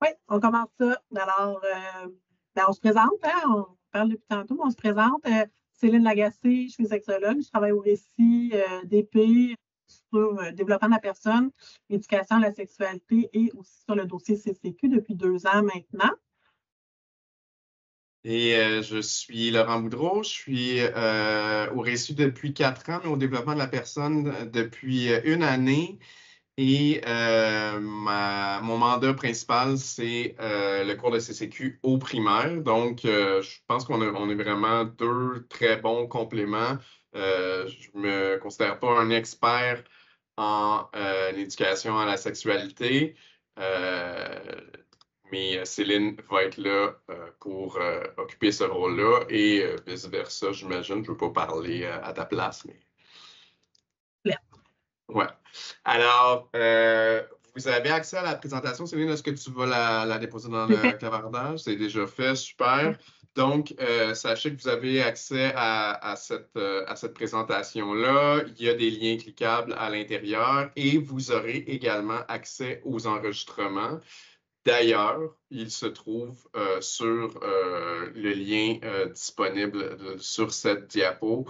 Oui, on commence ça. Alors, on se présente, hein, on parle depuis tantôt, mais on se présente. Céline Lagacé, je suis sexologue, je travaille au récit d'épée sur développement de la personne, éducation à la sexualité et aussi sur le dossier CCQ depuis 2 ans maintenant. Et je suis Laurent Boudreau, je suis au récit depuis 4 ans, mais au développement de la personne depuis 1 année. Et mon mandat principal, c'est le cours de CCQ au primaire. Donc, je pense qu'on est vraiment 2 très bons compléments. Je me considère pas un expert en éducation à la sexualité, mais Céline va être là pour occuper ce rôle-là et vice-versa, j'imagine. Je ne veux pas parler à ta place, mais... Ouais. Alors, vous avez accès à la présentation, Céline. Est-ce que tu vas la déposer dans le clavardage? C'est déjà fait, super. Donc, sachez que vous avez accès à cette présentation-là. Il y a des liens cliquables à l'intérieur et vous aurez également accès aux enregistrements. D'ailleurs, il se trouve sur le lien disponible sur cette diapo.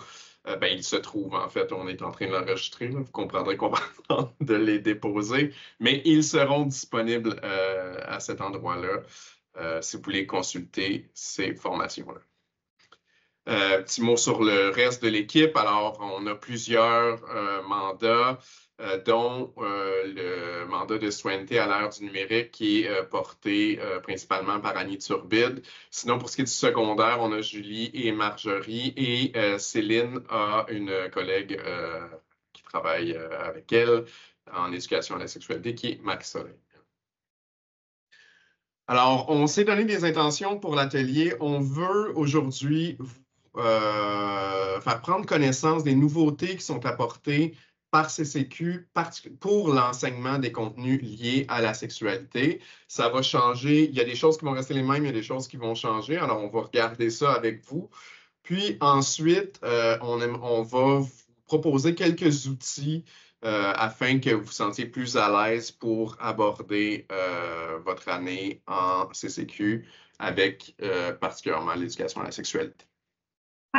Il se trouve, en fait, on est en train de l'enregistrer. Vous comprendrez qu'on va attendre de les déposer, mais ils seront disponibles à cet endroit-là si vous voulez consulter ces formations-là. Petit mot sur le reste de l'équipe. Alors, on a plusieurs mandats, dont le mandat de citoyenneté à l'ère du numérique qui est porté principalement par Annie Turbide. Sinon, pour ce qui est du secondaire, on a Julie et Marjorie et Céline a une collègue qui travaille avec elle en éducation à la sexualité qui est Max Soleil. Alors, on s'est donné des intentions pour l'atelier. On veut aujourd'hui faire prendre connaissance des nouveautés qui sont apportées par CCQ pour l'enseignement des contenus liés à la sexualité. Ça va changer. Il y a des choses qui vont rester les mêmes, il y a des choses qui vont changer. Alors, on va regarder ça avec vous. Puis ensuite, on va vous proposer quelques outils afin que vous vous sentiez plus à l'aise pour aborder votre année en CCQ avec particulièrement l'éducation à la sexualité.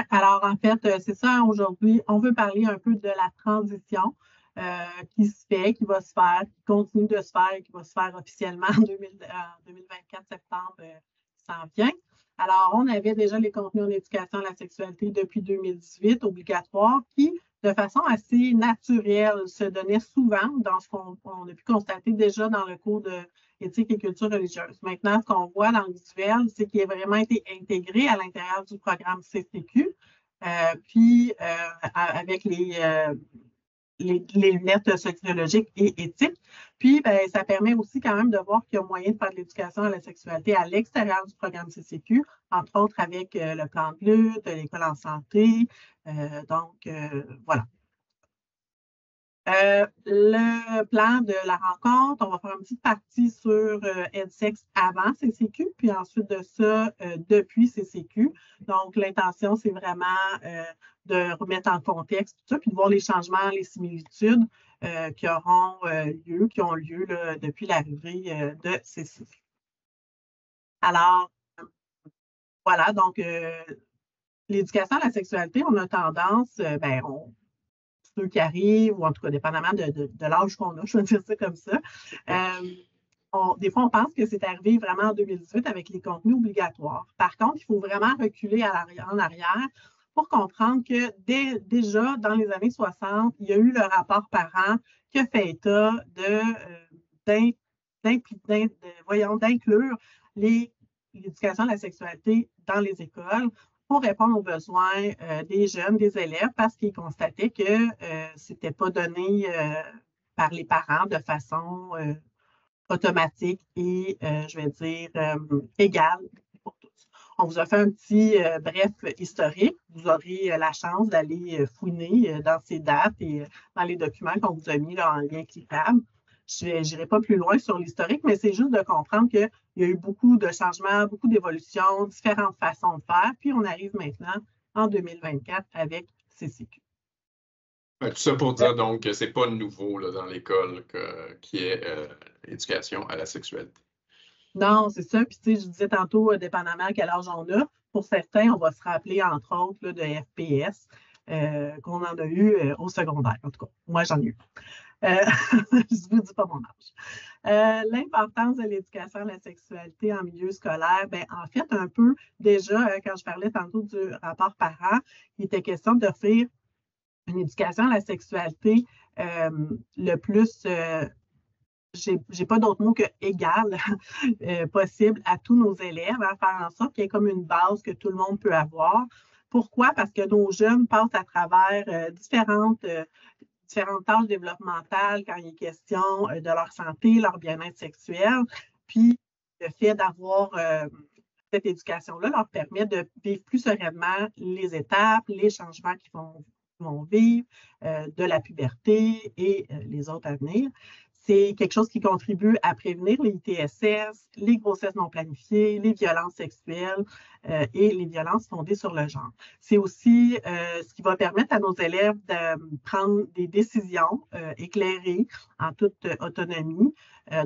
Alors, en fait, c'est ça, aujourd'hui, on veut parler un peu de la transition qui se fait, qui va se faire, qui continue de se faire, qui va se faire officiellement en 2024, septembre, qui s'en vient. Alors, on avait déjà les contenus en éducation à la sexualité depuis 2018, obligatoires, qui, de façon assez naturelle, se donnaient souvent dans ce qu'on a pu constater déjà dans le cours de éthique et culture religieuse. Maintenant, ce qu'on voit dans le visuel, c'est qu'il a vraiment été intégré à l'intérieur du programme CCQ, avec les lunettes sexologiques et éthiques. Puis, ça permet aussi quand même de voir qu'il y a moyen de faire de l'éducation à la sexualité à l'extérieur du programme CCQ, entre autres avec le plan de lutte, l'école en santé. Voilà. Le plan de la rencontre, on va faire une petite partie sur EdSex avant CCQ, puis ensuite de ça, depuis CCQ. Donc, l'intention, c'est vraiment de remettre en contexte tout ça, puis de voir les changements, les similitudes qui ont lieu là, depuis l'arrivée de CCQ. Alors, voilà, donc l'éducation à la sexualité, on a tendance, ceux qui arrivent, ou en tout cas, dépendamment de l'âge qu'on a, je vais dire ça comme ça. Des fois, on pense que c'est arrivé vraiment en 2018 avec les contenus obligatoires. Par contre, il faut vraiment reculer en arrière pour comprendre que déjà dans les années 60, il y a eu le rapport parent qui a fait état d'inclure l'éducation à la sexualité dans les écoles pour répondre aux besoins des jeunes, des élèves, parce qu'ils constataient que ce n'était pas donné par les parents de façon automatique et, je vais dire, égale pour tous. On vous a fait un petit bref historique. Vous aurez la chance d'aller fouiner dans ces dates et dans les documents qu'on vous a mis là, en lien cliquable. Je n'irai pas plus loin sur l'historique, mais c'est juste de comprendre qu'il y a eu beaucoup de changements, beaucoup d'évolutions, différentes façons de faire. Puis on arrive maintenant en 2024 avec CCQ. Tout ça pour dire donc que ce n'est pas nouveau là, dans l'école qui est éducation à la sexualité. Non, c'est ça. Puis, tu sais, je disais tantôt, dépendamment à quel âge on a, pour certains, on va se rappeler, entre autres, là, de FPS qu'on en a eu au secondaire. En tout cas, moi, j'en ai eu. Je ne vous dis pas mon âge. L'importance de l'éducation à la sexualité en milieu scolaire, bien, en fait, un peu déjà, quand je parlais tantôt du rapport parent, il était question d'offrir une éducation à la sexualité le plus j'ai pas d'autre mot que égal possible à tous nos élèves, à faire en sorte qu'il y ait comme une base que tout le monde peut avoir. Pourquoi? Parce que nos jeunes passent à travers différentes tâches développementales quand il est question de leur santé, leur bien-être sexuel. Puis, le fait d'avoir cette éducation-là leur permet de vivre plus sereinement les étapes, les changements qu'ils vont vivre, de la puberté et les autres à venir. C'est quelque chose qui contribue à prévenir les ITSS, les grossesses non planifiées, les violences sexuelles et les violences fondées sur le genre. C'est aussi ce qui va permettre à nos élèves de prendre des décisions éclairées en toute autonomie,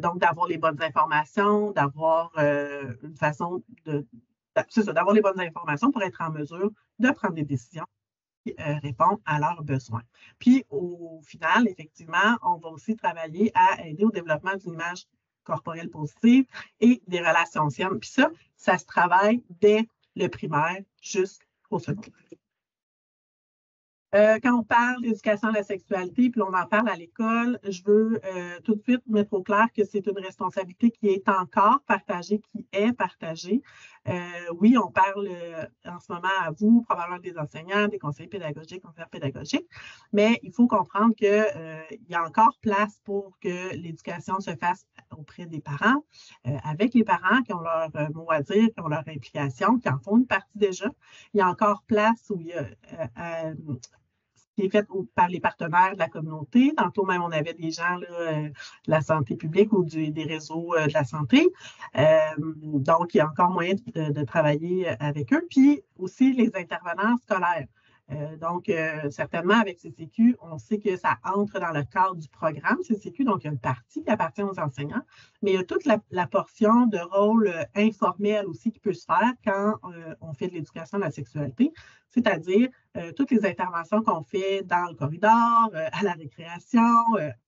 donc d'avoir les bonnes informations, d'avoir une façon d'avoir les bonnes informations pour être en mesure de prendre des décisions qui répondent à leurs besoins. Puis, au final, effectivement, on va aussi travailler à aider au développement d'une image corporelle positive et des relations saines. Puis ça se travaille dès le primaire jusqu'au secondaire. Quand on parle d'éducation à la sexualité, puis on en parle à l'école, je veux tout de suite mettre au clair que c'est une responsabilité qui est encore partagée, qui est partagée. Oui, on parle en ce moment à vous, probablement des enseignants, des conseillers pédagogiques, conseillères pédagogiques, mais il faut comprendre qu'il y a encore place pour que l'éducation se fasse auprès des parents, avec les parents qui ont leur mot à dire, qui ont leur implication, qui en font une partie déjà. Il y a encore place où il y a qui est faite par les partenaires de la communauté. Tantôt même, on avait des gens là, de la santé publique ou des réseaux de la santé. Donc, il y a encore moyen de travailler avec eux. Puis aussi les intervenants scolaires. Donc, certainement, avec CCQ, on sait que ça entre dans le cadre du programme CCQ, donc il y a une partie qui appartient aux enseignants, mais il y a toute la portion de rôle informel aussi qui peut se faire quand on fait de l'éducation à la sexualité, c'est-à-dire toutes les interventions qu'on fait dans le corridor, à la récréation,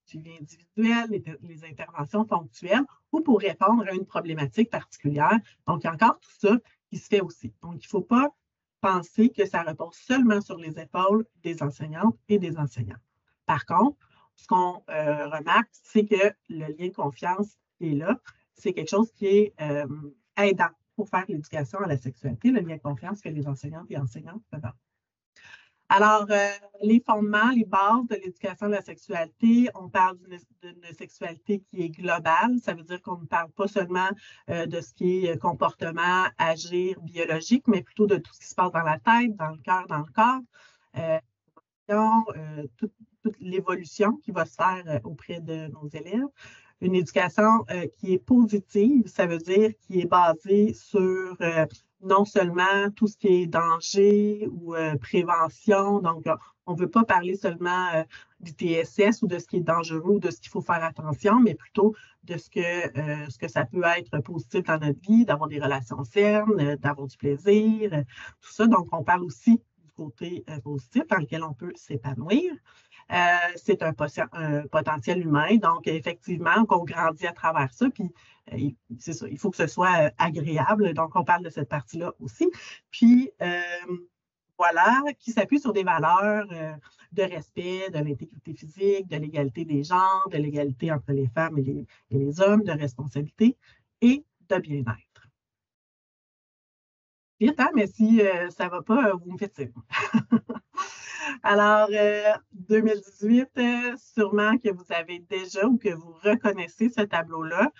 suivi individuel, les interventions ponctuelles, ou pour répondre à une problématique particulière. Donc, il y a encore tout ça qui se fait aussi. Donc, il ne faut pas penser que ça repose seulement sur les épaules des enseignantes et des enseignants. Par contre, ce qu'on remarque, c'est que le lien de confiance qui est là, c'est quelque chose qui est aidant pour faire l'éducation à la sexualité, le lien de confiance que les enseignantes et enseignants peuvent avoir. Alors, les fondements, les bases de l'éducation de la sexualité, on parle d'une sexualité qui est globale. Ça veut dire qu'on ne parle pas seulement de ce qui est comportement, agir, biologique, mais plutôt de tout ce qui se passe dans la tête, dans le cœur, dans le corps. Toute l'évolution qui va se faire auprès de nos élèves. Une éducation qui est positive, ça veut dire qui est basée sur non seulement tout ce qui est danger ou prévention, donc on ne veut pas parler seulement d'ITSS ou de ce qui est dangereux ou de ce qu'il faut faire attention, mais plutôt de ce que ça peut être positif dans notre vie, d'avoir des relations saines, d'avoir du plaisir, tout ça. Donc, on parle aussi du côté positif dans lequel on peut s'épanouir. C'est un potentiel humain, donc effectivement, qu'on grandit à travers ça, puis c'est ça, il faut que ce soit agréable, donc on parle de cette partie-là aussi. Puis, voilà, qui s'appuie sur des valeurs de respect, de l'intégrité physique, de l'égalité des genres, de l'égalité entre les femmes et les hommes, de responsabilité et de bien-être. Vite, hein, mais si ça ne va pas, vous me faites signe. Alors, 2018, sûrement que vous avez déjà ou que vous reconnaissez ce tableau-là.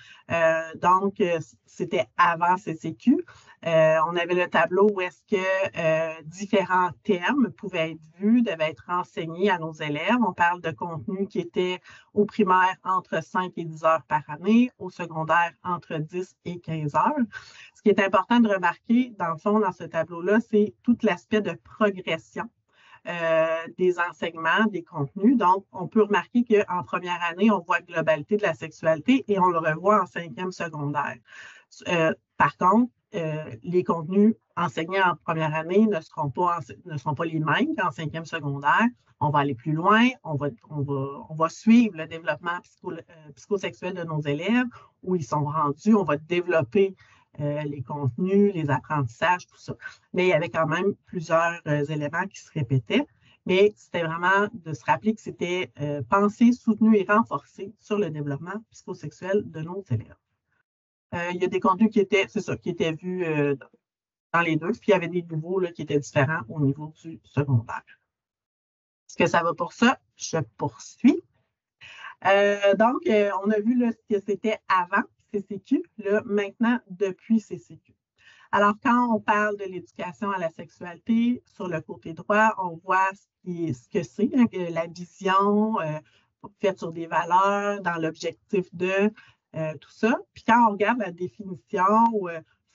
Donc, c'était avant CCQ. On avait le tableau où est-ce que différents thèmes pouvaient être vus, devaient être enseignés à nos élèves. On parle de contenu qui était au primaire entre 5 et 10 heures par année, au secondaire entre 10 et 15 heures. Ce qui est important de remarquer, dans le fond, dans ce tableau-là, c'est tout l'aspect de progression des enseignements, des contenus. Donc, on peut remarquer qu'en première année, on voit la globalité de la sexualité et on le revoit en 5e secondaire. Par contre, les contenus enseignés en première année ne seront pas les mêmes qu'en 5e secondaire. On va aller plus loin, on va suivre le développement psychosexuel de nos élèves, où ils sont rendus, on va développer les contenus, les apprentissages, tout ça. Mais il y avait quand même plusieurs éléments qui se répétaient. Mais c'était vraiment de se rappeler que c'était pensé, soutenu et renforcé sur le développement psychosexuel de nos élèves. Il y a des contenus qui étaient vus dans les deux, puis il y avait des nouveaux là, qui étaient différents au niveau du secondaire. Est-ce que ça va pour ça? Je poursuis. Donc, on a vu là, ce que c'était avant CCQ, là, maintenant depuis CCQ. Alors, quand on parle de l'éducation à la sexualité, sur le côté droit, on voit ce que c'est, hein, la vision faite sur des valeurs, dans l'objectif de tout ça. Puis quand on regarde la définition,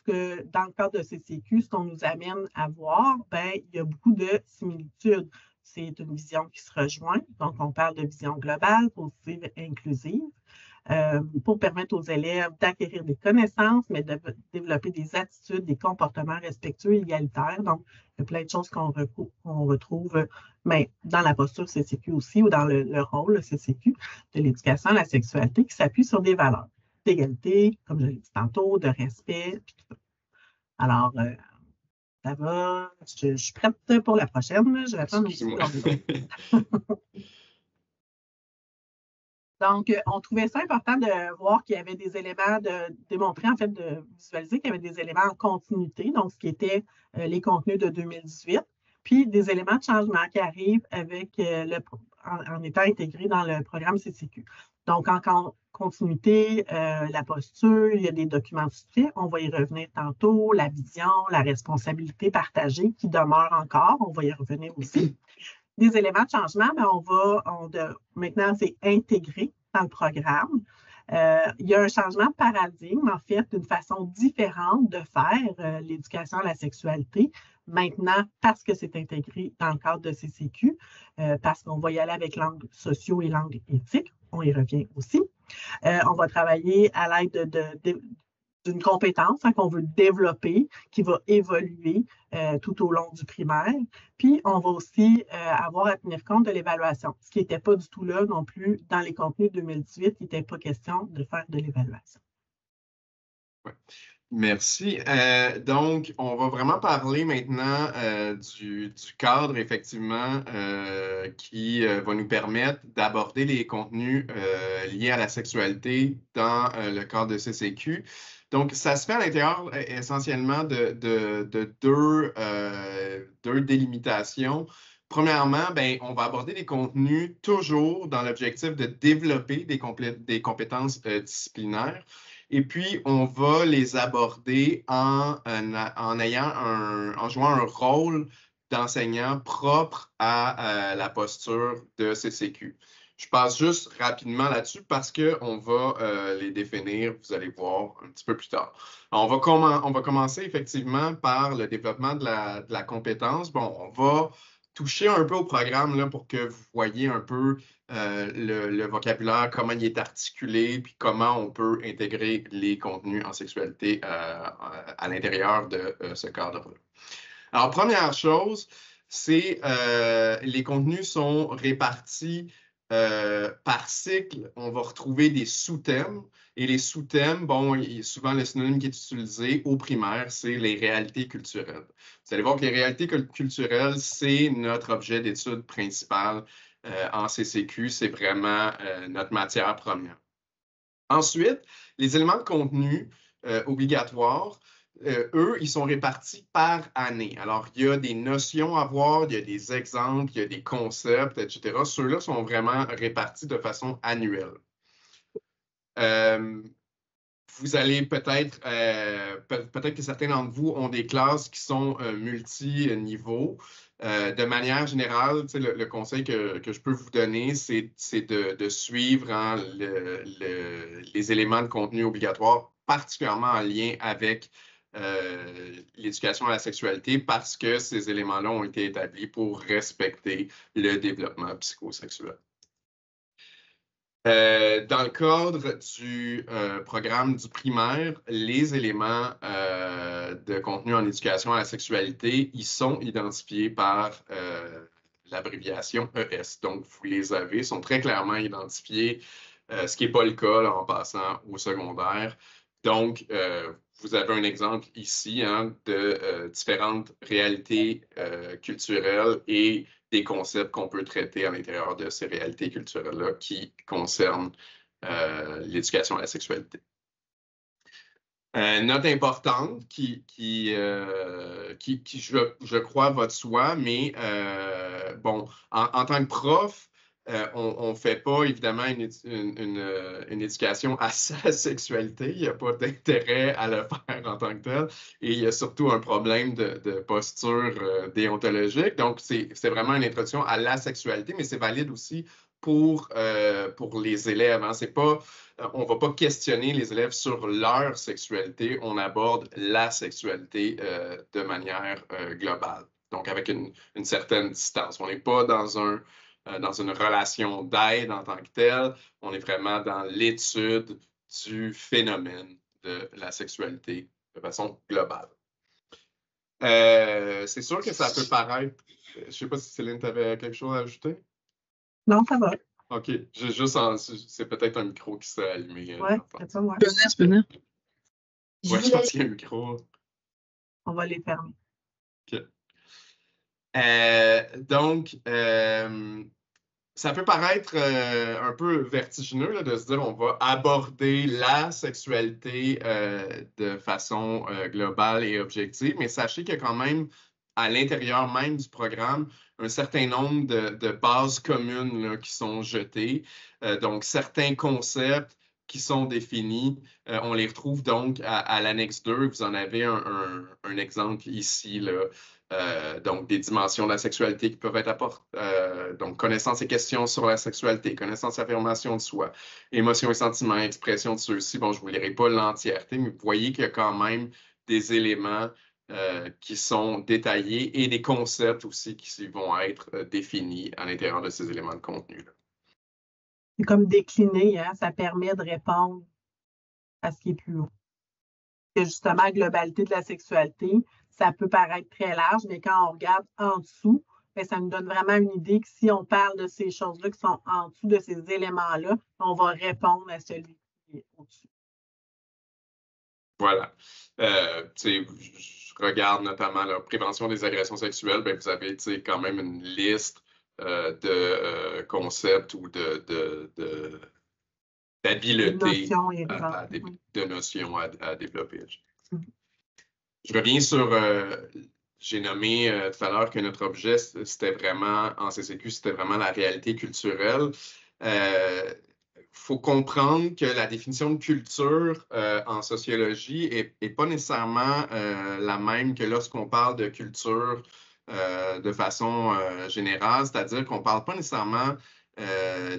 dans le cadre de CCQ, ce qu'on nous amène à voir, ben, il y a beaucoup de similitudes. C'est une vision qui se rejoint. Donc, on parle de vision globale, positive, inclusive. Pour permettre aux élèves d'acquérir des connaissances, mais de développer des attitudes, des comportements respectueux et égalitaires. Donc, il y a plein de choses qu'on retrouve mais dans la posture CCQ aussi, ou dans le rôle CCQ de l'éducation à la sexualité, qui s'appuie sur des valeurs d'égalité, comme je l'ai dit tantôt, de respect, puis tout ça. Alors, ça va, je suis prête pour la prochaine. Je vais prendre une seconde. Donc, on trouvait ça important de voir qu'il y avait des éléments, de démontrer, en fait, de visualiser qu'il y avait des éléments en continuité, donc ce qui était les contenus de 2018, puis des éléments de changement qui arrivent avec en étant intégrés dans le programme CCQ. Donc, en continuité, la posture, il y a des documents faits, on va y revenir tantôt, la vision, la responsabilité partagée qui demeure encore, on va y revenir aussi. Des éléments de changement, mais maintenant, c'est intégré dans le programme. Il y a un changement de paradigme, en fait, une façon différente de faire l'éducation à la sexualité, maintenant parce que c'est intégré dans le cadre de CCQ, parce qu'on va y aller avec l'angle sociaux et l'angle éthique. On y revient aussi. On va travailler à l'aide d'une compétence qu'on veut développer, qui va évoluer tout au long du primaire. Puis, on va aussi avoir à tenir compte de l'évaluation, ce qui n'était pas du tout là non plus dans les contenus de 2018, il n'était pas question de faire de l'évaluation. Ouais. Merci. Donc, on va vraiment parler maintenant du cadre, effectivement, qui va nous permettre d'aborder les contenus liés à la sexualité dans le cadre de CCQ. Donc, ça se fait à l'intérieur essentiellement de deux délimitations. Premièrement, ben, on va aborder les contenus toujours dans l'objectif de développer des compétences disciplinaires. Et puis, on va les aborder en jouant un rôle d'enseignant propre à la posture de CCQ. Je passe juste rapidement là-dessus parce qu'on va les définir, vous allez voir un petit peu plus tard. Alors, on va commencer effectivement par le développement de la compétence. Bon, on va toucher un peu au programme là, pour que vous voyez un peu le vocabulaire, comment il est articulé, puis comment on peut intégrer les contenus en sexualité à l'intérieur de ce cadre-là. Alors, première chose, c'est les contenus sont répartis par cycle. On va retrouver des sous-thèmes. Et les sous-thèmes, bon, souvent le synonyme qui est utilisé au primaire, c'est les réalités culturelles. Vous allez voir que les réalités culturelles, c'est notre objet d'étude principal en CCQ. C'est vraiment notre matière première. Ensuite, les éléments de contenu obligatoires, eux, ils sont répartis par année. Alors, il y a des notions à voir, il y a des exemples, il y a des concepts, etc. Ceux-là sont vraiment répartis de façon annuelle. Vous allez peut-être que certains d'entre vous ont des classes qui sont multi-niveaux. De manière générale, le conseil que je peux vous donner, c'est de suivre les éléments de contenu obligatoires, particulièrement en lien avec l'éducation à la sexualité, parce que ces éléments-là ont été établis pour respecter le développement psychosexuel. Dans le cadre du programme du primaire, les éléments de contenu en éducation à la sexualité, ils sont identifiés par l'abréviation ES. Donc, vous les avez, sont très clairement identifiés, ce qui n'est pas le cas là, en passant au secondaire. Donc, vous avez un exemple ici hein, de différentes réalités culturelles et des concepts qu'on peut traiter à l'intérieur de ces réalités culturelles-là qui concernent l'éducation à la sexualité. Note importante qui je crois, va de soi, mais bon, en tant que prof, on ne fait pas évidemment une éducation à sa sexualité. Il n'y a pas d'intérêt à le faire en tant que tel. Et il y a surtout un problème de posture déontologique. Donc, c'est vraiment une introduction à la sexualité, mais c'est valide aussi pour les élèves. Hein. C'est pas, on ne va pas questionner les élèves sur leur sexualité. On aborde la sexualité de manière globale. Donc, avec une certaine distance. On n'est pas dans une relation d'aide en tant que telle. On est vraiment dans l'étude du phénomène de la sexualité de façon globale. C'est sûr que ça peut paraître... Je ne sais pas si Céline, tu avais quelque chose à ajouter? Non, ça va. OK. C'est peut-être un micro qui s'est allumé. Oui, c'est ça, moi. Je peux venir. Oui, je pense qu'il y a un micro. On va les fermer. OK. Donc, ça peut paraître un peu vertigineux là, de se dire on va aborder la sexualité de façon globale et objective, mais sachez qu'il y a quand même à l'intérieur même du programme un certain nombre de bases communes là, qui sont jetées. Donc, certains concepts qui sont définis, on les retrouve donc à l'annexe 2. Vous en avez un exemple ici, là. Donc, des dimensions de la sexualité qui peuvent être apportées. Donc, connaissance et questions sur la sexualité, connaissance et affirmation de soi, émotions et sentiments, expression de ceux-ci. Bon, je ne vous lirai pas l'entièreté, mais vous voyez qu'il y a quand même des éléments qui sont détaillés et des concepts aussi qui vont être définis à l'intérieur de ces éléments de contenu-là. C'est comme décliner, hein? Ça permet de répondre à ce qui est plus haut. Que justement, la globalité de la sexualité, ça peut paraître très large, mais quand on regarde en dessous, bien, ça nous donne vraiment une idée que si on parle de ces choses-là qui sont en dessous de ces éléments-là, on va répondre à celui qui est au-dessus. Voilà. Je regarde notamment la prévention des agressions sexuelles, bien, vous avez quand même une liste de concepts ou d'habiletés, de notions à développer. Je reviens sur, j'ai nommé tout à l'heure que notre objet, c'était vraiment, en CCQ, c'était vraiment la réalité culturelle. Faut comprendre que la définition de culture en sociologie n'est pas nécessairement la même que lorsqu'on parle de culture de façon générale, c'est-à-dire qu'on ne parle pas nécessairement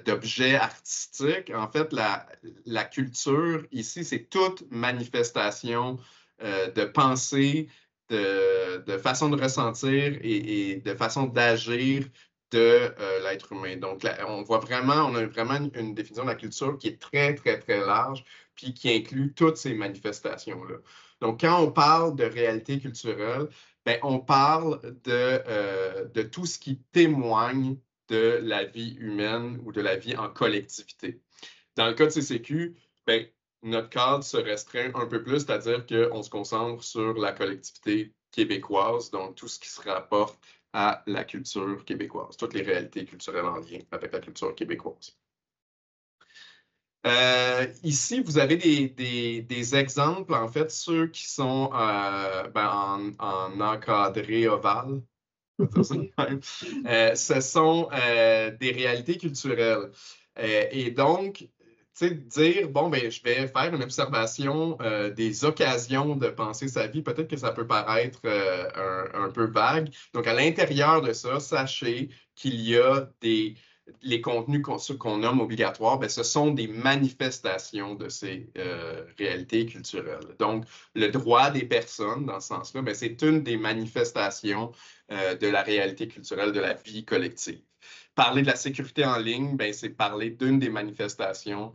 d'objets artistiques. En fait, la culture ici, c'est toute manifestation de pensée, de façon de ressentir et de façon d'agir de l'être humain. Donc, là, on a vraiment une définition de la culture qui est très, très, très large, puis qui inclut toutes ces manifestations-là. Donc, quand on parle de réalité culturelle, bien, on parle de tout ce qui témoigne de la vie humaine ou de la vie en collectivité. Dans le cas de CCQ, bien, notre cadre se restreint un peu plus, c'est-à-dire qu'on se concentre sur la collectivité québécoise, donc tout ce qui se rapporte à la culture québécoise, toutes les réalités culturelles en lien avec la culture québécoise. Ici, vous avez des exemples, en fait, ceux qui sont en encadré ovale. Ce sont des réalités culturelles. Et donc, dire, bon, ben, je vais faire une observation des occasions de penser sa vie, peut-être que ça peut paraître un peu vague. Donc, à l'intérieur de ça, sachez qu'il y a les contenus qu'on nomme obligatoires, bien, ce sont des manifestations de ces réalités culturelles. Donc, le droit des personnes, dans ce sens-là, bien, c'est une des manifestations de la réalité culturelle de la vie collective. parler de la sécurité en ligne, ben, c'est parler d'une des manifestations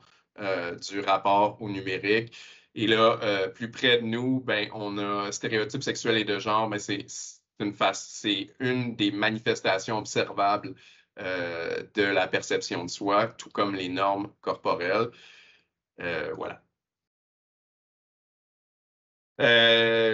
du rapport au numérique. Et là, plus près de nous, ben, on a stéréotypes sexuels et de genre, mais c'est une des manifestations observables de la perception de soi, tout comme les normes corporelles. Voilà.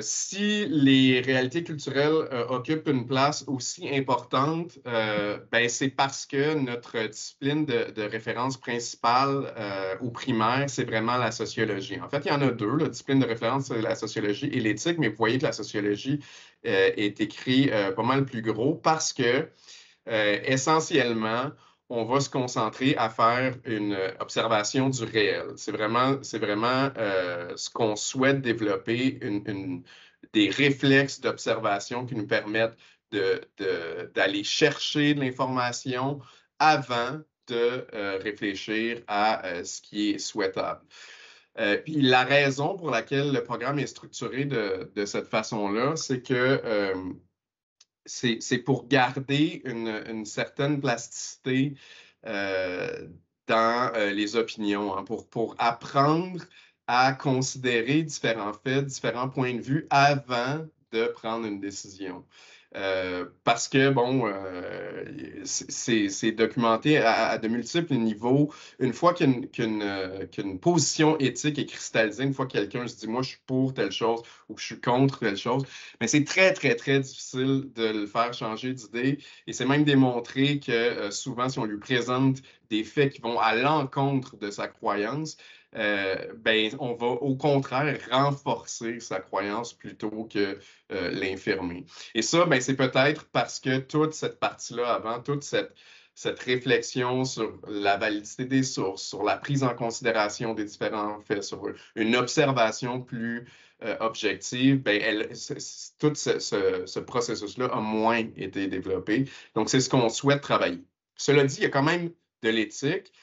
Si les réalités culturelles occupent une place aussi importante, ben c'est parce que notre discipline de référence principale au primaire, c'est vraiment la sociologie. En fait, il y en a deux. La discipline de référence, c'est la sociologie et l'éthique, mais vous voyez que la sociologie est écrit pas mal plus gros parce que essentiellement, on va se concentrer à faire une observation du réel. C'est vraiment ce qu'on souhaite développer, des réflexes d'observation qui nous permettent d'aller chercher de l'information avant de réfléchir à ce qui est souhaitable. Puis la raison pour laquelle le programme est structuré de cette façon-là, c'est que c'est pour garder une certaine plasticité dans les opinions, hein, pour apprendre à considérer différents faits, différents points de vue avant de prendre une décision. Parce que, bon, c'est documenté à de multiples niveaux. Une fois qu'une position éthique est cristallisée, une fois que quelqu'un se dit « moi, je suis pour telle chose » ou « je suis contre telle chose », mais c'est très, très, très difficile de le faire changer d'idée. Et c'est même démontré que souvent, si on lui présente des faits qui vont à l'encontre de sa croyance, ben, on va au contraire renforcer sa croyance plutôt que l'infirmer. Et ça, ben, c'est peut-être parce que toute cette partie-là avant, toute cette réflexion sur la validité des sources, sur la prise en considération des différents faits, sur une observation plus objective, ben, tout ce processus-là a moins été développé. Donc, c'est ce qu'on souhaite travailler. Cela dit, il y a quand même de l'éthique.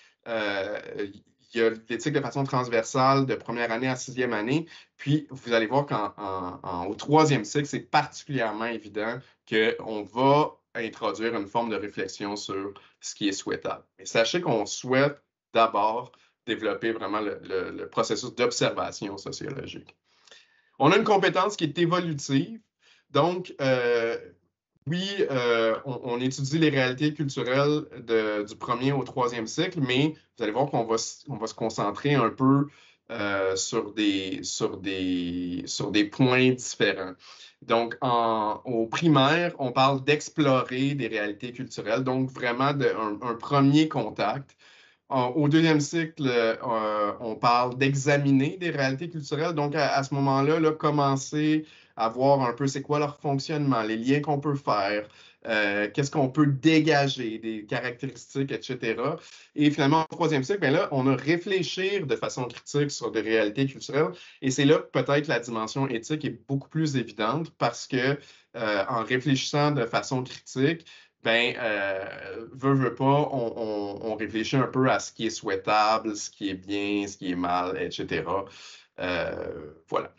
Il y a l'éthique de façon transversale de première année à sixième année. Puis, vous allez voir qu'au troisième cycle, c'est particulièrement évident qu'on va introduire une forme de réflexion sur ce qui est souhaitable. Mais sachez qu'on souhaite d'abord développer vraiment le processus d'observation sociologique. On a une compétence qui est évolutive. Donc, oui, on étudie les réalités culturelles du premier au troisième cycle, mais vous allez voir qu'on va se concentrer un peu sur des points différents. Donc, au primaire, on parle d'explorer des réalités culturelles, donc vraiment un premier contact. Au deuxième cycle, on parle d'examiner des réalités culturelles. Donc, à ce moment-là, là, commencer à voir un peu c'est quoi leur fonctionnement, les liens qu'on peut faire, qu'est-ce qu'on peut dégager, des caractéristiques, etc. Et finalement, au troisième cycle, bien là, on a réfléchir de façon critique sur des réalités culturelles. Et c'est là que peut-être la dimension éthique est beaucoup plus évidente parce que en réfléchissant de façon critique, ben, veut pas, on réfléchit un peu à ce qui est souhaitable, ce qui est bien, ce qui est mal, etc. Voilà.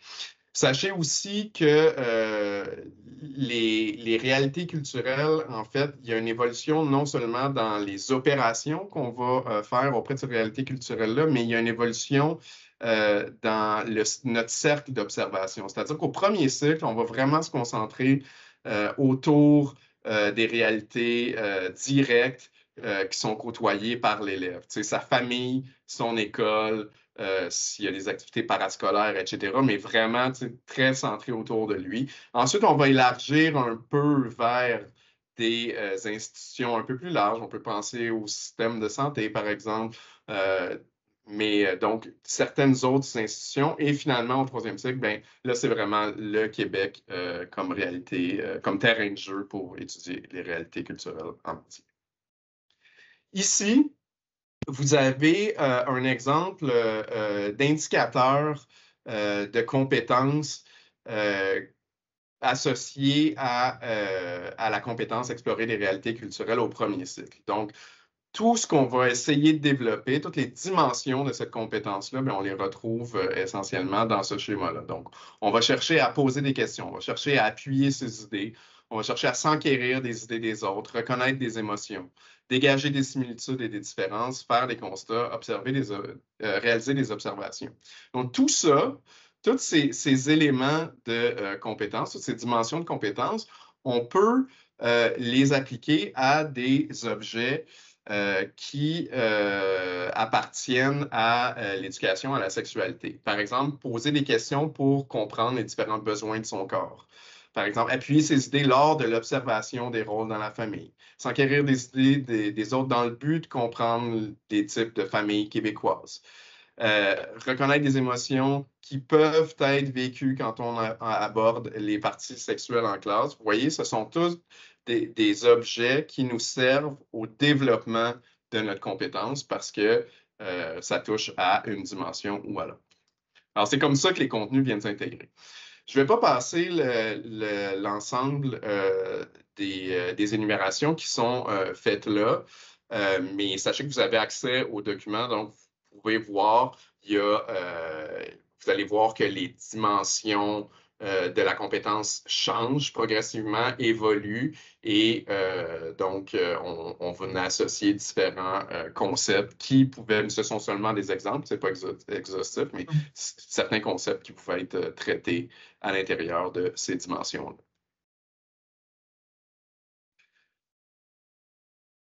Sachez aussi que les réalités culturelles, en fait, il y a une évolution non seulement dans les opérations qu'on va faire auprès de ces réalités culturelles-là, mais il y a une évolution dans notre cercle d'observation. C'est-à-dire qu'au premier cycle, on va vraiment se concentrer autour des réalités directes qui sont côtoyées par l'élève. Tu sais, sa famille, son école, s'il y a des activités parascolaires, etc., mais vraiment très centré autour de lui. Ensuite, on va élargir un peu vers des institutions un peu plus larges. On peut penser au système de santé, par exemple, mais donc certaines autres institutions. Et finalement, au troisième cycle, ben, là, c'est vraiment le Québec comme réalité, comme terrain de jeu pour étudier les réalités culturelles en entier. Ici, vous avez un exemple d'indicateur de compétences associées à la compétence explorer les réalités culturelles au premier cycle. Donc, tout ce qu'on va essayer de développer, toutes les dimensions de cette compétence-là, on les retrouve essentiellement dans ce schéma-là. Donc, on va chercher à poser des questions, on va chercher à appuyer ses idées, on va chercher à s'enquérir des idées des autres, reconnaître des émotions, dégager des similitudes et des différences, faire des constats, réaliser des observations. Donc, tout ça, tous ces éléments de compétences, toutes ces dimensions de compétences, on peut les appliquer à des objets qui appartiennent à l'éducation à la sexualité. Par exemple, poser des questions pour comprendre les différents besoins de son corps. Par exemple, appuyer ses idées lors de l'observation des rôles dans la famille. S'enquérir des idées des autres dans le but de comprendre les types de familles québécoises. Reconnaître des émotions qui peuvent être vécues quand on aborde les parties sexuelles en classe. Vous voyez, ce sont tous des objets qui nous servent au développement de notre compétence parce que ça touche à une dimension ou à l'autre. Alors, c'est comme ça que les contenus viennent s'intégrer. Je ne vais pas passer l'ensemble des énumérations qui sont faites là, mais sachez que vous avez accès aux documents, donc vous pouvez voir, vous allez voir que les dimensions de la compétence changent progressivement, évoluent, et donc on va associer différents concepts qui ce sont seulement des exemples, ce n'est pas exhaustif, mais certains concepts qui pouvaient être traités à l'intérieur de ces dimensions-là.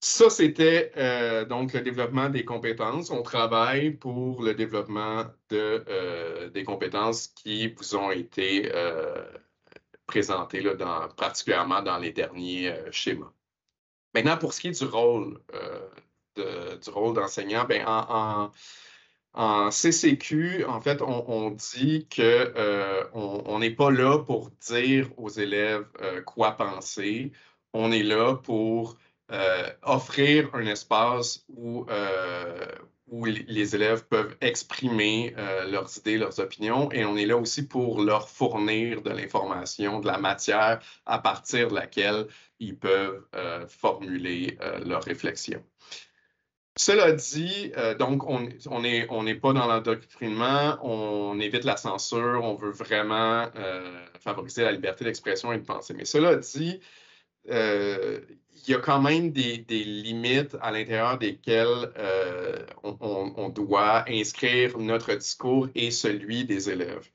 Ça, c'était donc le développement des compétences. On travaille pour le développement des compétences qui vous ont été présentées là, particulièrement dans les derniers schémas. Maintenant, pour ce qui est du rôle d'enseignant, ben, en CCQ, en fait, on dit qu'on n'est pas là pour dire aux élèves quoi penser. On est là pour offrir un espace où les élèves peuvent exprimer leurs idées, leurs opinions, et on est là aussi pour leur fournir de l'information, de la matière à partir de laquelle ils peuvent formuler leurs réflexions. Cela dit, donc, on n'est pas dans l'endoctrinement, on évite la censure, on veut vraiment favoriser la liberté d'expression et de pensée. Mais cela dit, il y a quand même des limites à l'intérieur desquelles on doit inscrire notre discours et celui des élèves.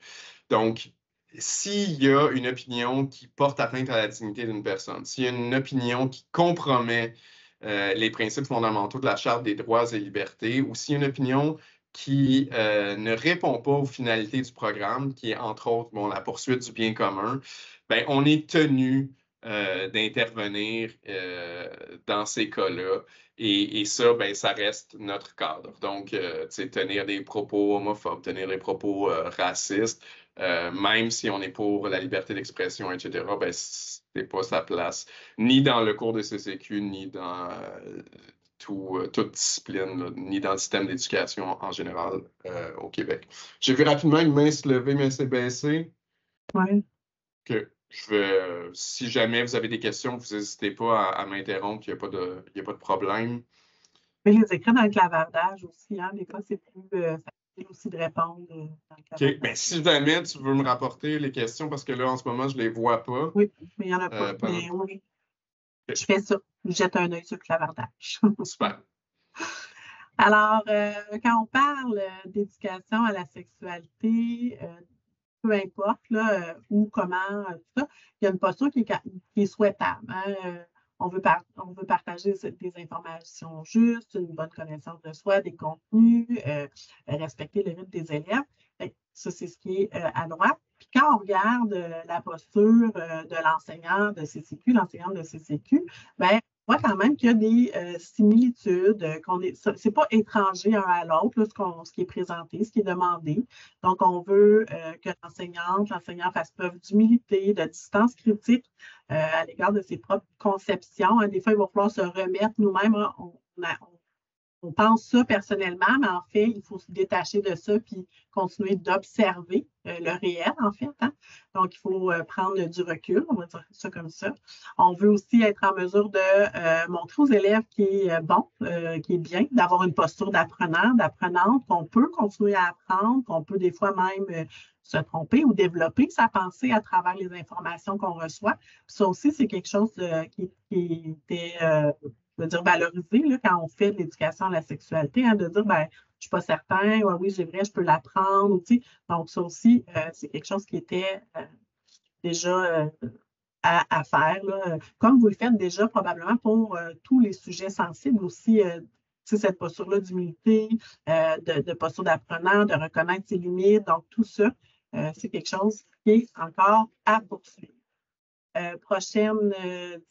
Donc, s'il y a une opinion qui porte atteinte à la dignité d'une personne, s'il y a une opinion qui compromet les principes fondamentaux de la Charte des droits et libertés, ou s'il y a une opinion qui ne répond pas aux finalités du programme, qui est entre autres la poursuite du bien commun, ben, on est tenu d'intervenir dans ces cas-là. Et ça, ben, ça reste notre cadre. Donc, tenir des propos homophobes, tenir des propos racistes, même si on est pour la liberté d'expression, etc., ben, c'est pas sa place, ni dans le cours de CCQ, ni dans toute discipline, là, ni dans le système d'éducation en général au Québec. J'ai vu rapidement une main se lever, mais c'est baissé. Oui. Que si jamais vous avez des questions, vous n'hésitez pas à m'interrompre, il n'y a pas de problème. Mais les écrire dans le clavardage aussi, hein, des fois, c'est plus facile aussi de répondre dans le clavardage. OK. Ben, si jamais tu veux me rapporter les questions, parce que là, en ce moment, je ne les vois pas. Oui, mais il n'y en a pas. Mais oui, je fais ça. Je jette un œil sur le clavardage. Super. Alors, quand on parle d'éducation à la sexualité, peu importe là, où, comment, tout ça, il y a une posture qui est souhaitable. Hein? On veut partager des informations justes, une bonne connaissance de soi, des contenus, respecter le rythme des élèves. Ça, c'est ce qui est à droite. Puis quand on regarde la posture de l'enseignant de CCQ, l'enseignante de CCQ, bien, on voit quand même qu'il y a des similitudes, c'est pas étranger un à l'autre, ce qui est présenté, ce qui est demandé. Donc, on veut que l'enseignant fasse preuve d'humilité, de distance critique à l'égard de ses propres conceptions. Des fois, il va falloir se remettre nous-mêmes. Hein, on pense ça personnellement, mais en fait, il faut se détacher de ça puis continuer d'observer le réel, en fait. Hein? Donc, il faut prendre du recul, on va dire ça comme ça. On veut aussi être en mesure de montrer aux élèves qui est bon, qui est bien, d'avoir une posture d'apprenant, d'apprenante, qu'on peut continuer à apprendre, qu'on peut des fois même se tromper ou développer sa pensée à travers les informations qu'on reçoit. Puis ça aussi, c'est quelque chose qui était je veux dire, valoriser là, quand on fait de l'éducation à la sexualité, hein, de dire, ben, je ne suis pas certain, ouais, oui, c'est vrai, je peux l'apprendre. Donc, ça aussi, c'est quelque chose qui était déjà à faire, là, comme vous le faites déjà probablement pour tous les sujets sensibles aussi. Cette posture-là d'humilité, de posture d'apprenant, de reconnaître ses limites. Donc, tout ça, c'est quelque chose qui est encore à poursuivre. Prochaine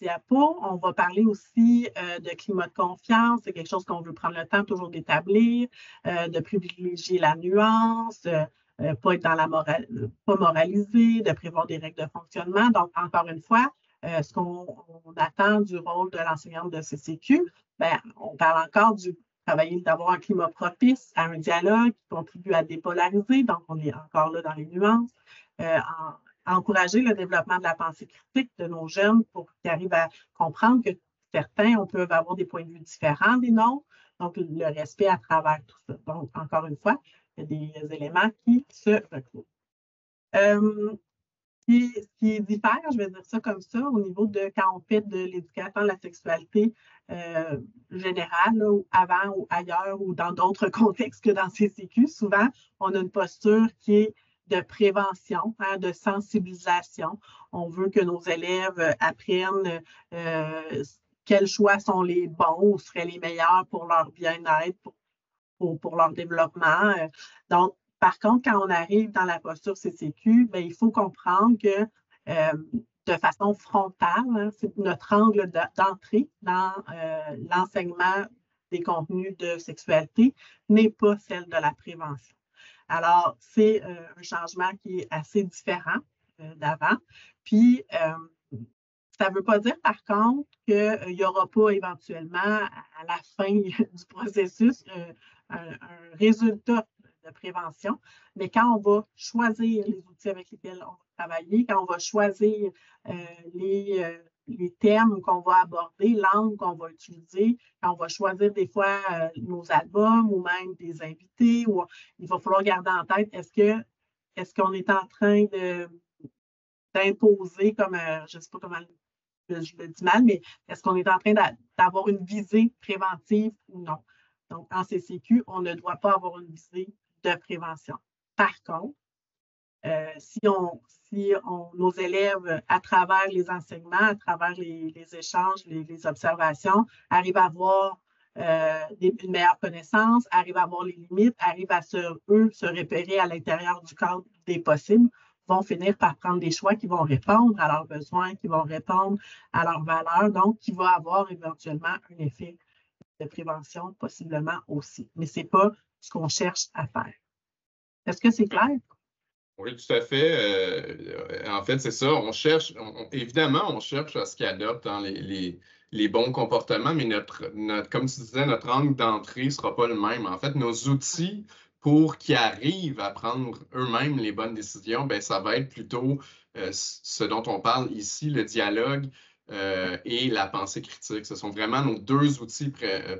diapo, on va parler aussi de climat de confiance. C'est quelque chose qu'on veut prendre le temps toujours d'établir, de privilégier la nuance, pas être dans la pas moraliser, de prévoir des règles de fonctionnement. Donc, encore une fois, ce qu'on attend du rôle de l'enseignante de CCQ, ben, on parle encore d'avoir un climat propice à un dialogue qui contribue à dépolariser. Donc, on est encore là dans les nuances. Encourager le développement de la pensée critique de nos jeunes pour qu'ils arrivent à comprendre que certains, on peut avoir des points de vue différents des nôtres. Donc, le respect à travers tout ça. Donc, encore une fois, il y a des éléments qui se retrouvent. Ce qui diffère, je vais dire ça comme ça, au niveau de quand on fait de l'éducation à la sexualité générale, là, ou avant ou ailleurs ou dans d'autres contextes que dans CCQ, souvent, on a une posture qui est de prévention, hein, de sensibilisation. On veut que nos élèves apprennent quels choix sont les bons ou seraient les meilleurs pour leur bien-être, pour leur développement. Donc, par contre, quand on arrive dans la posture CCQ, bien, il faut comprendre que de façon frontale, hein, c'est notre angle d'entrée dans l'enseignement des contenus de sexualité n'est pas celle de la prévention. Alors, c'est un changement qui est assez différent d'avant. Puis, ça ne veut pas dire, par contre, qu'il n'y aura pas éventuellement, à la fin du processus, un résultat de prévention. Mais quand on va choisir les outils avec lesquels on va travailler, quand on va choisir les thèmes qu'on va aborder, l'angle qu'on va utiliser, quand on va choisir des fois nos albums ou même des invités, il va falloir garder en tête, est-ce qu'on est en train d'imposer, comme, je ne sais pas comment je le dis mal, mais est-ce qu'on est en train d'avoir une visée préventive ou non? Donc, en CCQ, on ne doit pas avoir une visée de prévention. Par contre, si nos élèves, à travers les enseignements, à travers les échanges, les observations, arrivent à avoir une meilleure connaissance, arrivent à avoir les limites, arrivent à se repérer à l'intérieur du cadre des possibles, vont finir par prendre des choix qui vont répondre à leurs besoins, qui vont répondre à leurs valeurs, donc qui va avoir éventuellement un effet de prévention possiblement aussi. Mais ce n'est pas ce qu'on cherche à faire. Est-ce que c'est clair? Oui, tout à fait. En fait, c'est ça. On cherche, évidemment, on cherche à ce qu'ils adoptent hein, les bons comportements, mais comme tu disais, notre angle d'entrée ne sera pas le même. En fait, nos outils pour qu'ils arrivent à prendre eux-mêmes les bonnes décisions, ben, ça va être plutôt ce dont on parle ici, le dialogue et la pensée critique. Ce sont vraiment nos deux outils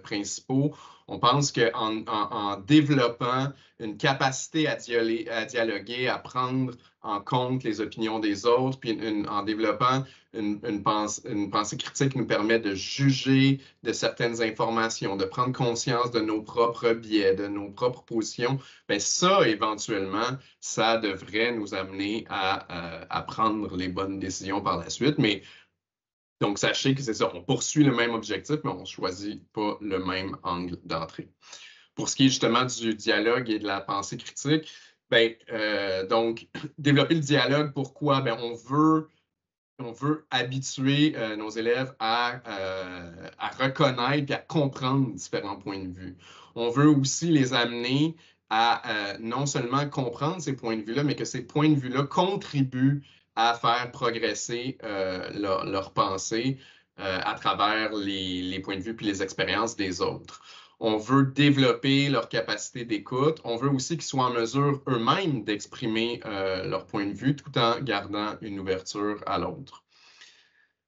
principaux. On pense qu'en développant une capacité à dialoguer, à prendre en compte les opinions des autres, puis en développant une pensée critique qui nous permet de juger de certaines informations, de prendre conscience de nos propres biais, de nos propres positions, bien ça, éventuellement, ça devrait nous amener à prendre les bonnes décisions par la suite. Mais donc, sachez que c'est ça, on poursuit le même objectif, mais on ne choisit pas le même angle d'entrée. Pour ce qui est justement du dialogue et de la pensée critique, ben, donc, développer le dialogue, pourquoi? Ben, on veut habituer nos élèves à reconnaître et à comprendre différents points de vue. On veut aussi les amener à non seulement comprendre ces points de vue-là, mais que ces points de vue-là contribuent à faire progresser leur pensée à travers les points de vue puis les expériences des autres. On veut développer leur capacité d'écoute. On veut aussi qu'ils soient en mesure eux-mêmes d'exprimer leur point de vue tout en gardant une ouverture à l'autre.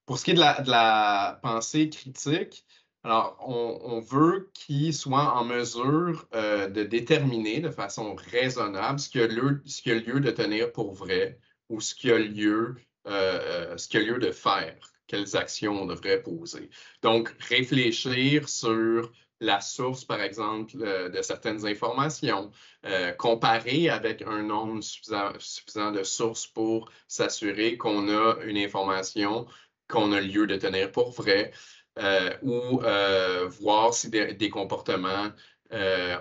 Pour ce qui est de la pensée critique, alors on veut qu'ils soient en mesure de déterminer de façon raisonnable ce qui a lieu de tenir pour vrai ou ce qui a lieu de faire. quelles actions on devrait poser. Donc, réfléchir sur la source, par exemple, de certaines informations, comparer avec un nombre suffisant de sources pour s'assurer qu'on a une information qu'on a lieu de tenir pour vraie, ou voir si des comportements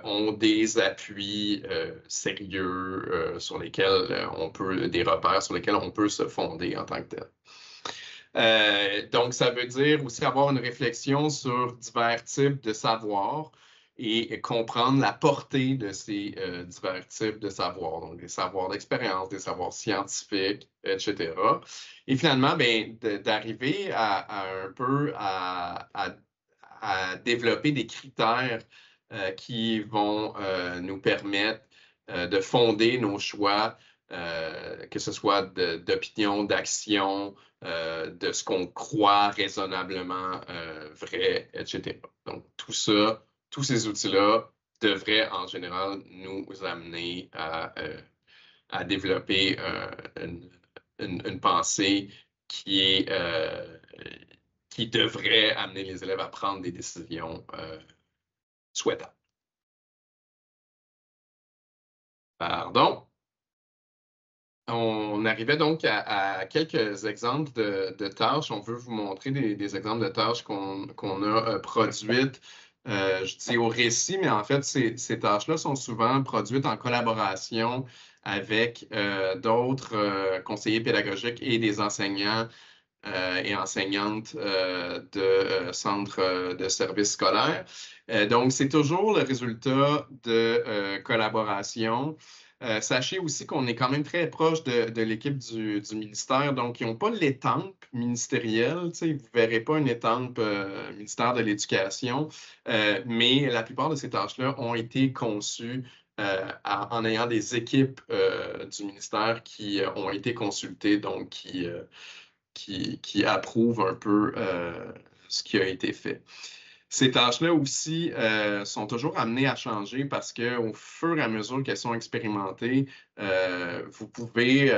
ont des appuis sérieux sur lesquels des repères sur lesquels on peut se fonder en tant que tel. Donc, ça veut dire aussi avoir une réflexion sur divers types de savoirs et comprendre la portée de ces divers types de savoirs, donc des savoirs d'expérience, des savoirs scientifiques, etc. Et finalement, d'arriver un peu à développer des critères qui vont nous permettre de fonder nos choix, que ce soit d'opinion, d'action, de ce qu'on croit raisonnablement vrai, etc. Donc, tout ça, tous ces outils-là devraient en général nous amener à développer une pensée qui devrait amener les élèves à prendre des décisions souhaitables. Pardon. On arrivait donc à quelques exemples de tâches. On veut vous montrer des exemples de tâches qu'on a produites, je dis au récit, mais en fait, ces tâches-là sont souvent produites en collaboration avec d'autres conseillers pédagogiques et des enseignants et enseignantes de centres de services scolaires. Donc, c'est toujours le résultat de collaboration. Sachez aussi qu'on est quand même très proche de l'équipe du ministère, donc ils n'ont pas l'étampe ministérielle, vous ne verrez pas une étampe ministère de l'Éducation, mais la plupart de ces tâches-là ont été conçues en ayant des équipes du ministère qui ont été consultées, donc qui approuvent un peu ce qui a été fait. Ces tâches-là aussi sont toujours amenées à changer parce qu'au fur et à mesure qu'elles sont expérimentées, vous pouvez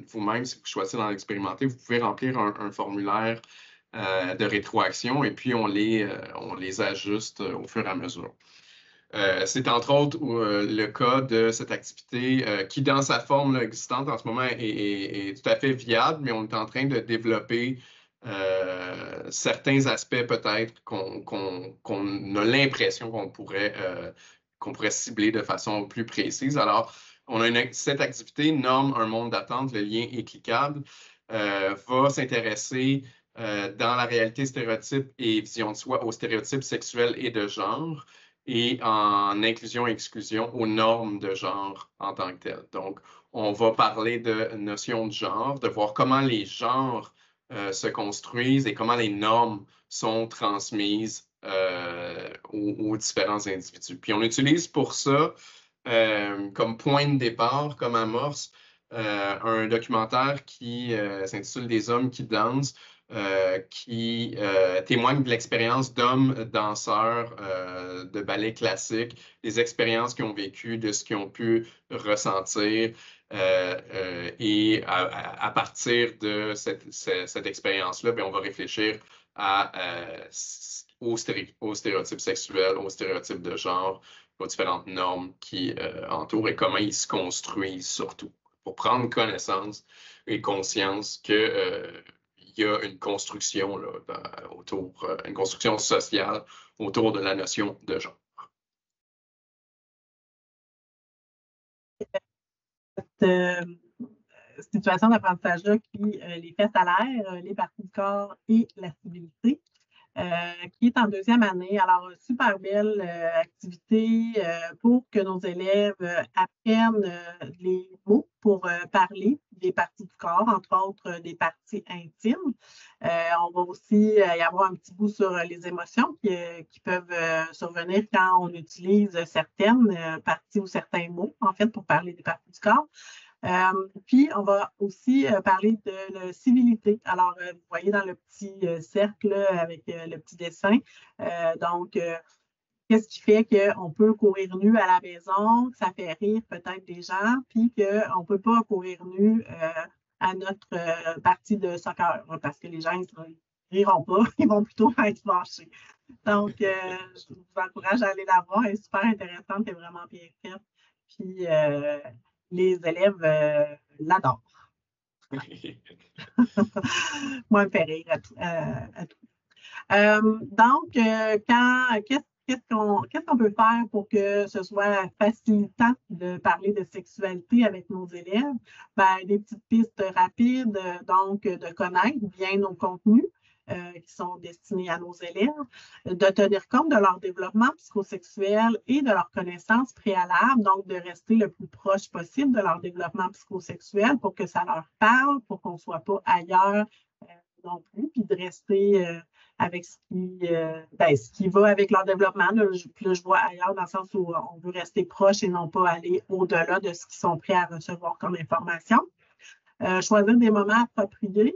vous-même, si vous choisissez d'en expérimenter, vous pouvez remplir un formulaire de rétroaction et puis on les ajuste au fur et à mesure. C'est entre autres le cas de cette activité qui, dans sa forme là, existante en ce moment, est tout à fait viable, mais on est en train de développer certains aspects peut-être qu'on a l'impression qu'on pourrait cibler de façon plus précise. Alors, cette activité, Norme un monde d'attente, le lien est cliquable, va s'intéresser dans la réalité stéréotype et vision de soi aux stéréotypes sexuels et de genre, et en inclusion et exclusion aux normes de genre en tant que telles. Donc, on va parler de notion de genre, de voir comment les genres se construisent et comment les normes sont transmises aux différents individus. Puis on utilise pour ça, comme point de départ, comme amorce, un documentaire qui s'intitule « Des hommes qui dansent », qui témoigne de l'expérience d'hommes danseurs de ballet classique, des expériences qu'ils ont vécues, de ce qu'ils ont pu ressentir. Et à partir de cette expérience-là, on va réfléchir aux stéréotypes sexuels, aux stéréotypes de genre, aux différentes normes qui entourent et comment ils se construisent surtout, pour prendre connaissance et conscience que il y a une construction là, une construction sociale autour de la notion de genre. Cette situation d'apprentissage-là qui les fait salaire, les parties du corps et la civilité, qui est en deuxième année. Alors, super belle activité pour que nos élèves apprennent les mots pour parler des parties du corps, entre autres des parties intimes. On va aussi y avoir un petit bout sur les émotions qui peuvent survenir quand on utilise certaines parties ou certains mots, en fait, pour parler des parties du corps. Puis, on va aussi parler de la civilité. Alors, vous voyez dans le petit cercle là, avec le petit dessin. Donc, qu'est-ce qui fait qu'on peut courir nu à la maison, que ça fait rire peut-être des gens, puis qu'on ne peut pas courir nu à notre partie de soccer, parce que les gens riront pas, ils vont plutôt être fâchés. Donc, je vous encourage à aller la voir. Elle est super intéressante, elle est vraiment bien faite. Puis, les élèves l'adorent. Moi, elle me fait rire à tout. Donc, qu'est-ce qu'on peut faire pour que ce soit facilitant de parler de sexualité avec nos élèves? Ben, des petites pistes rapides, donc de connaître bien nos contenus qui sont destinés à nos élèves, de tenir compte de leur développement psychosexuel et de leurs connaissances préalables, donc de rester le plus proche possible de leur développement psychosexuel pour que ça leur parle, pour qu'on ne soit pas ailleurs non plus, puis de rester avec ce qui va avec leur développement. Là, je vois ailleurs dans le sens où on veut rester proche et non pas aller au-delà de ce qu'ils sont prêts à recevoir comme information. Choisir des moments appropriés,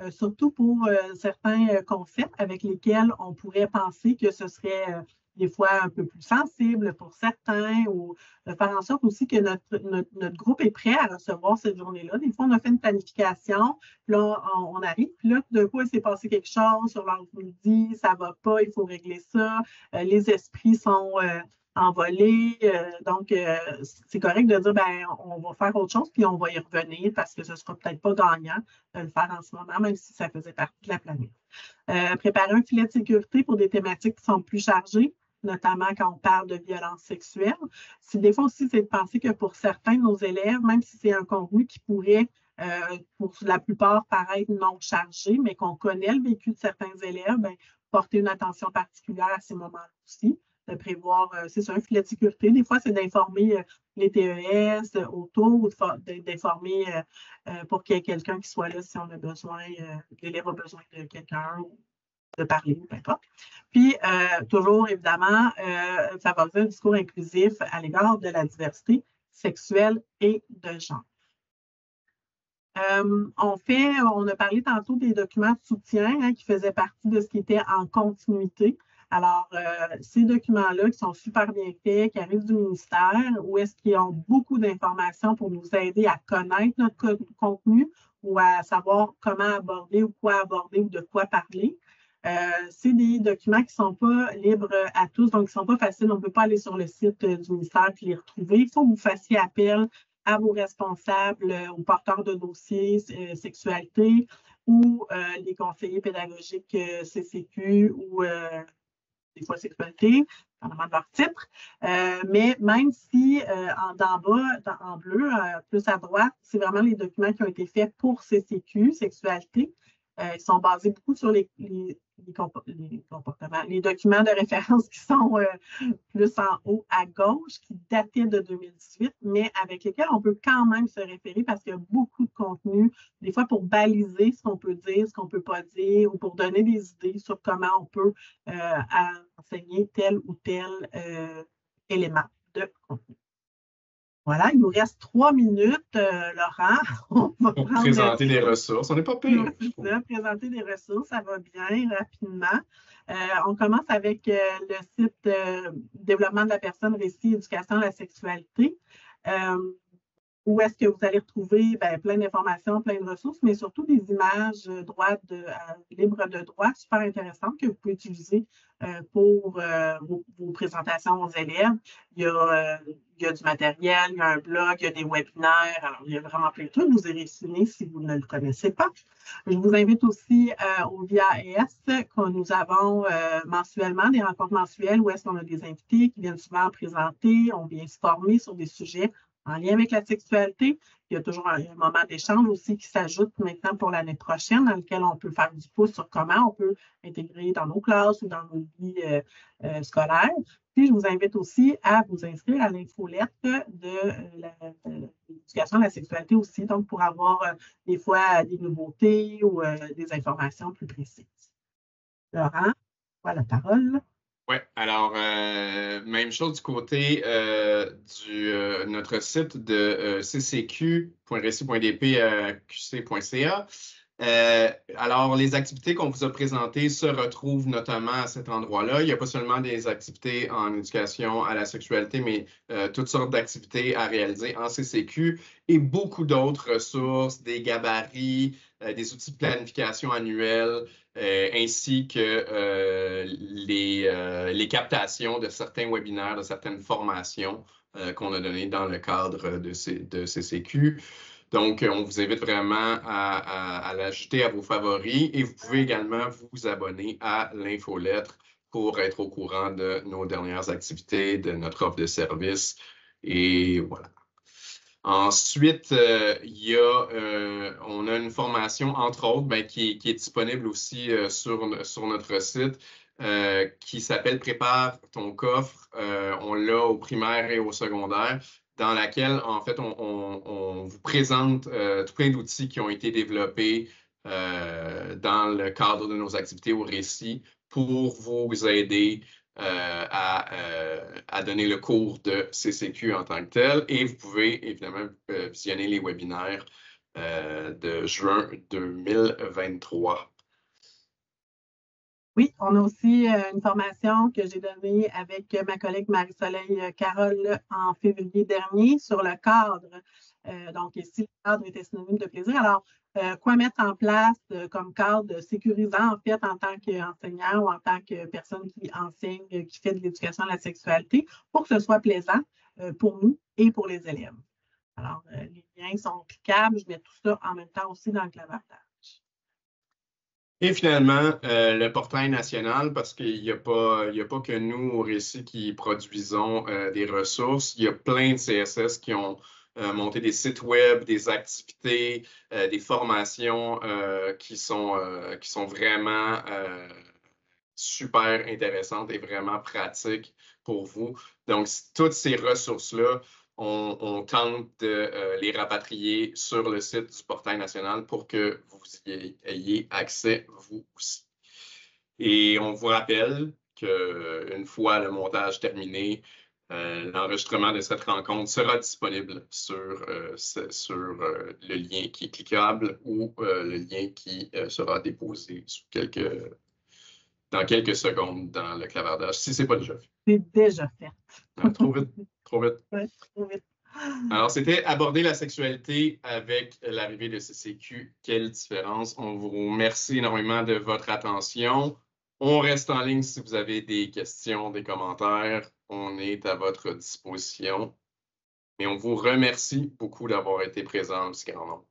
surtout pour certains concepts avec lesquels on pourrait penser que ce serait des fois un peu plus sensible pour certains, ou de faire en sorte aussi que notre groupe est prêt à recevoir cette journée-là. Des fois, on a fait une planification, puis là, on arrive, puis là, d'un coup, il s'est passé quelque chose sur l'heure du midi, ça ne va pas, il faut régler ça, les esprits sont envolés, donc c'est correct de dire, ben, on va faire autre chose, puis on va y revenir parce que ce ne sera peut-être pas gagnant de le faire en ce moment, même si ça faisait partie de la planète. Préparer un filet de sécurité pour des thématiques qui sont plus chargées, notamment quand on parle de violence sexuelle. Des fois aussi, c'est de penser que pour certains de nos élèves, même si c'est un contenu qui pourrait, pour la plupart, paraître non chargé, mais qu'on connaît le vécu de certains élèves, bien, porter une attention particulière à ces moments-là aussi, de prévoir, c'est ça, un filet de sécurité. Des fois, c'est d'informer les TES autour, d'informer pour qu'il y ait quelqu'un qui soit là si on a besoin, l'élève a besoin de quelqu'un, de parler, peu importe. Puis, toujours, évidemment, favoriser un discours inclusif à l'égard de la diversité sexuelle et de genre. On a parlé tantôt des documents de soutien qui faisaient partie de ce qui était en continuité. Alors, ces documents-là qui sont super bien faits, qui arrivent du ministère, où est-ce qu'ils ont beaucoup d'informations pour nous aider à connaître notre contenu ou à savoir comment aborder ou quoi aborder ou de quoi parler. C'est des documents qui ne sont pas libres à tous, donc ils ne sont pas faciles. On ne peut pas aller sur le site du ministère et les retrouver. Il faut que vous fassiez appel à vos responsables, aux porteurs de dossiers sexualité ou les conseillers pédagogiques CCQ ou des fois sexualité, dépendamment de leur titre. Mais même si d'en bas, en bleu, plus à droite, c'est vraiment les documents qui ont été faits pour CCQ, sexualité. Ils sont basés beaucoup sur les comportements, les documents de référence qui sont plus en haut à gauche, qui dataient de 2018, mais avec lesquels on peut quand même se référer parce qu'il y a beaucoup de contenu, des fois pour baliser ce qu'on peut dire, ce qu'on ne peut pas dire, ou pour donner des idées sur comment on peut enseigner tel ou tel élément de contenu. Voilà, il nous reste 3 minutes, Laurent. On va présenter les ressources. On n'est pas pire. C'est ça, présenter des ressources, ça va bien, rapidement. On commence avec le site Développement de la personne, récit, éducation à la sexualité. Où est-ce que vous allez retrouver plein d'informations, plein de ressources, mais surtout des images libres de droit, super intéressantes que vous pouvez utiliser pour vos présentations aux élèves. Il y a du matériel, il y a un blog, il y a des webinaires, alors il y a vraiment plein de trucs. Vous irez signer si vous ne le connaissez pas. Je vous invite aussi au VIA-ES, que nous avons mensuellement, des rencontres mensuelles où est-ce qu'on a des invités qui viennent souvent présenter, on vient se former sur des sujets en lien avec la sexualité. Il y a toujours un moment d'échange aussi qui s'ajoute maintenant pour l'année prochaine, dans lequel on peut faire du pouce sur comment on peut intégrer dans nos classes ou dans nos vies scolaires. Puis, je vous invite aussi à vous inscrire à l'infolettre de l'éducation à la sexualité aussi, donc pour avoir des fois des nouveautés ou des informations plus précises. Laurent, voilà la parole. Oui, alors, même chose du côté de notre site de ccq.reci.dp.qc.ca. Alors, les activités qu'on vous a présentées se retrouvent notamment à cet endroit-là. Il n'y a pas seulement des activités en éducation à la sexualité, mais toutes sortes d'activités à réaliser en CCQ et beaucoup d'autres ressources, des gabarits, des outils de planification annuels, ainsi que les captations de certains webinaires, de certaines formations qu'on a données dans le cadre de CCQ. Donc, on vous invite vraiment à l'ajouter à vos favoris et vous pouvez également vous abonner à l'infolettre pour être au courant de nos dernières activités, de notre offre de service. Et voilà. Ensuite, on a une formation, entre autres, qui est disponible aussi sur notre site, qui s'appelle Prépare ton coffre. On l'a au primaire et au secondaire, dans laquelle, en fait, on vous présente tout plein d'outils qui ont été développés dans le cadre de nos activités au récit pour vous aider à donner le cours de CCQ en tant que tel. Et vous pouvez évidemment visionner les webinaires de juin 2023. Oui, on a aussi une formation que j'ai donnée avec ma collègue Marie-Soleil Carole en février dernier sur le cadre. Donc, si le cadre était synonyme de plaisir, alors, quoi mettre en place comme cadre sécurisant, en fait, en tant qu'enseignant ou en tant que personne qui enseigne, qui fait de l'éducation à la sexualité, pour que ce soit plaisant pour nous et pour les élèves. Alors, les liens sont cliquables. Je mets tout ça en même temps aussi dans le clavardage. Et finalement, le portail national, parce qu'il n'y a pas que nous au Récit qui produisons des ressources. Il y a plein de CSS qui ont monté des sites web, des activités, des formations qui sont vraiment super intéressantes et vraiment pratiques pour vous. Donc, toutes ces ressources-là, on tente de les rapatrier sur le site du portail national pour que vous y ayez accès, vous aussi. Et on vous rappelle qu'une fois le montage terminé, l'enregistrement de cette rencontre sera disponible sur le lien qui est cliquable ou le lien qui sera déposé dans quelques secondes dans le clavardage, si ce n'est pas déjà fait. C'est déjà fait. Trop vite, trop vite. Ouais, trop vite. Alors, c'était aborder la sexualité avec l'arrivée de CCQ. Quelle différence? On vous remercie énormément de votre attention. On reste en ligne si vous avez des questions, des commentaires. On est à votre disposition. Et on vous remercie beaucoup d'avoir été présent aussi grand nombre.